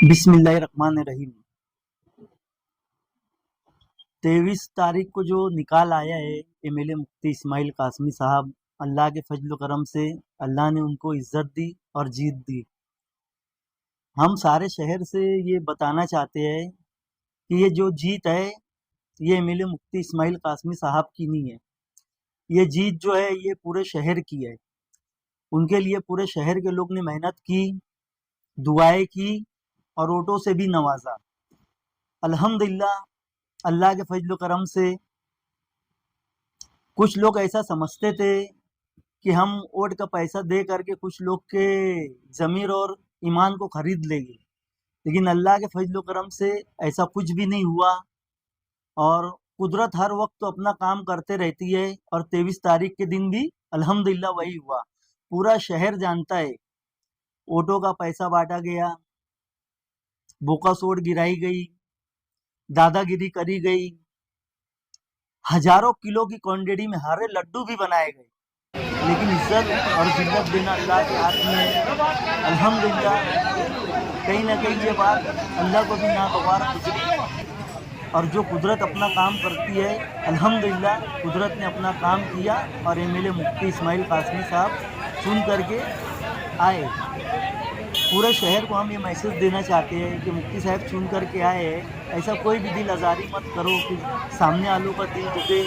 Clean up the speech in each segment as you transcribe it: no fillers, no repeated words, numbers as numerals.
बिस्मिल्लाहिर्रहमानिर्रहीम। 23 तारीख को जो निकाल आया है एमएलए मुफ्ती इस्माइल कासमी साहब, अल्लाह के फजल करम से अल्लाह ने उनको इज्जत दी और जीत दी। हम सारे शहर से ये बताना चाहते हैं कि ये जो जीत है ये एमएलए मुफ्ती इस्माइल कासमी साहब की नहीं है। ये जीत जो है ये पूरे शहर की है। उनके लिए पूरे शहर के लोग ने मेहनत की, दुआएं की और वोटों से भी नवाजा। अल्हम्दुलिल्लाह, अल्लाह के फजल करम से कुछ लोग ऐसा समझते थे कि हम वोट का पैसा दे करके कुछ लोग के ज़मीर और ईमान को खरीद लेंगे, लेकिन अल्लाह के फजल करम से ऐसा कुछ भी नहीं हुआ। और कुदरत हर वक्त तो अपना काम करते रहती है और 23 तारीख के दिन भी अल्हम्दुलिल्लाह वही हुआ। पूरा शहर जानता है, वोटों का पैसा बांटा गया, बोकस वोट गिराई गई, दादागिरी करी गई, हजारों किलो की क्वांटिटी में हरे लड्डू भी बनाए गए, लेकिन इज्जत और जिल्लत देना अल्लाह के हाथ में है। अल्हम्दुलिल्लाह, कहीं ना कहीं ये बात अल्लाह को भी नागवार गुजरी और जो कुदरत अपना काम करती है, अल्हम्दुलिल्लाह कुदरत ने अपना काम किया और एमएलए मुफ्ती इस्माइल कासमी साहब चुन करके आए। पूरे शहर को हम ये मैसेज देना चाहते हैं कि मुफ्ती साहब चुन करके आए हैं, ऐसा कोई भी दिल आज़ारी मत करो कि सामने वालों का दिल दुखे।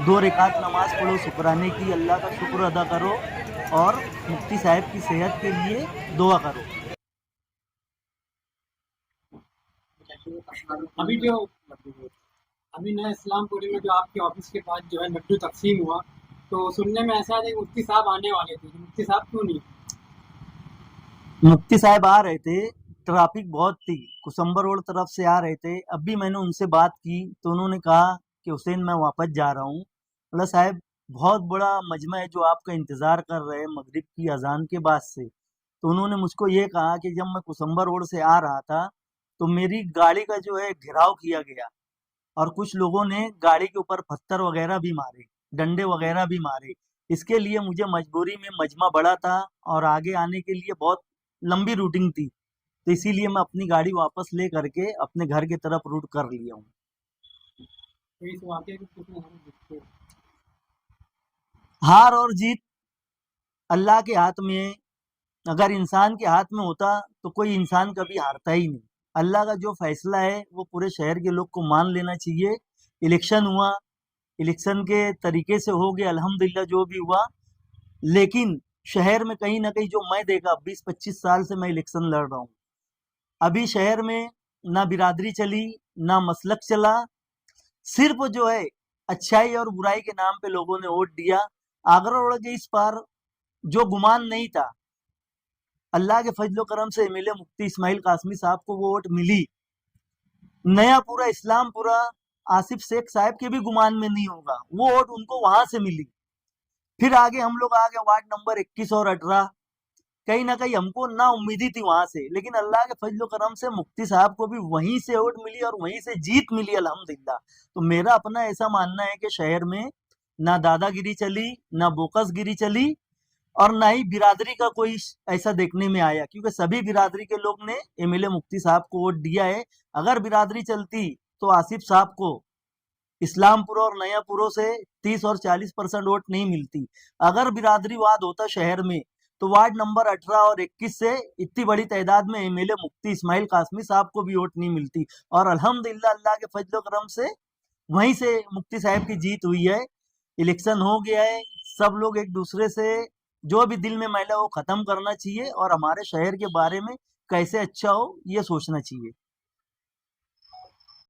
2 रकात नमाज पढ़ो शुक्राने की, अल्लाह का शुक्र अदा करो और मुफ्ती साहब की सेहत के लिए दुआ करो। अभी जो अभी नया इस्लामपुरी में जो आपके ऑफिस के पास जो है लड्डू तकसीम हुआ, तो सुनने में ऐसा है कि मुफ्ती साहब आने वाले थे, मुफ्ती साहब क्यों नहीं? मुफ्ती साहब आ रहे थे, ट्रैफिक बहुत थी, कुसम्बर रोड तरफ से आ रहे थे। अब भी मैंने उनसे बात की तो उन्होंने कहा कि हुसैन मैं वापस जा रहा हूँ। बोला साहब बहुत बड़ा मजमा है जो आपका इंतज़ार कर रहे हैं मगरिब की अजान के बाद से। तो उन्होंने मुझको ये कहा कि जब मैं कुसम्बर रोड से आ रहा था तो मेरी गाड़ी का जो है घेराव किया गया और कुछ लोगों ने गाड़ी के ऊपर पत्थर वगैरह भी मारे, डंडे वगैरह भी मारे। इसके लिए मुझे मजबूरी में मजमा बड़ा था और आगे आने के लिए बहुत लंबी रूटिंग थी, तो इसीलिए मैं अपनी गाड़ी वापस ले करके अपने घर की तरफ रूट कर लिया हूँ। तो इस वाक़े को कितने हम देखते हैं? हार और जीत अल्लाह के हाथ में है। अगर इंसान के हाथ में होता तो कोई इंसान कभी हारता ही नहीं। अल्लाह का जो फैसला है वो पूरे शहर के लोग को मान लेना चाहिए। इलेक्शन हुआ, इलेक्शन के तरीके से हो गया, अल्हम्दुलिल्लाह जो भी हुआ, लेकिन शहर में कहीं ना कहीं जो मैं देखा, 20-25 साल से मैं इलेक्शन लड़ रहा हूँ, अभी शहर में ना बिरादरी चली ना मसलक चला, सिर्फ जो है अच्छाई और बुराई के नाम पे लोगों ने वोट दिया। आगरा रोड के इस पार जो गुमान नहीं था, अल्लाह के फजलो करम से एमएलए मुफ्ती इस्माइल कासमी साहब को वो वोट मिली। नया पूरा इस्लामपुरा आसिफ शेख साहब के भी गुमान में नहीं होगा, वो वोट उनको वहां से मिली। फिर आगे हम लोग आ गए वार्ड नंबर 21 और 18। कहीं ना कहीं हमको ना उम्मीदी थी वहां से, लेकिन अल्लाह के फजलो करम से मुफ्ती साहब को भी वहीं से वोट मिली और वहीं से जीत मिली अल्हम्दुलिल्लाह। तो मेरा अपना ऐसा मानना है कि शहर में ना दादागिरी चली, ना बोकसगिरी चली और ना ही बिरादरी का कोई ऐसा देखने में आया, क्योंकि सभी बिरादरी के लोग ने एमएलए मुफ्ती साहब को वोट दिया है। अगर बिरादरी चलती तो आसिफ साहब को इस्लामपुर और नयापुरों से 30 और 40% वोट नहीं मिलती। अगर बिरादरीवाद होता शहर में तो वार्ड नंबर 18 और 21 से इतनी बड़ी तादाद में एमएलए मुफ्ती इस्माइल कासमी साहब को भी वोट नहीं मिलती। और अल्हम्दुलिल्लाह अल्लाह के फजल करम से वहीं से मुफ्ती साहब की जीत हुई है। इलेक्शन हो गया है, सब लोग एक दूसरे से जो भी दिल में मैला वो खत्म करना चाहिए और हमारे शहर के बारे में कैसे अच्छा हो ये सोचना चाहिए।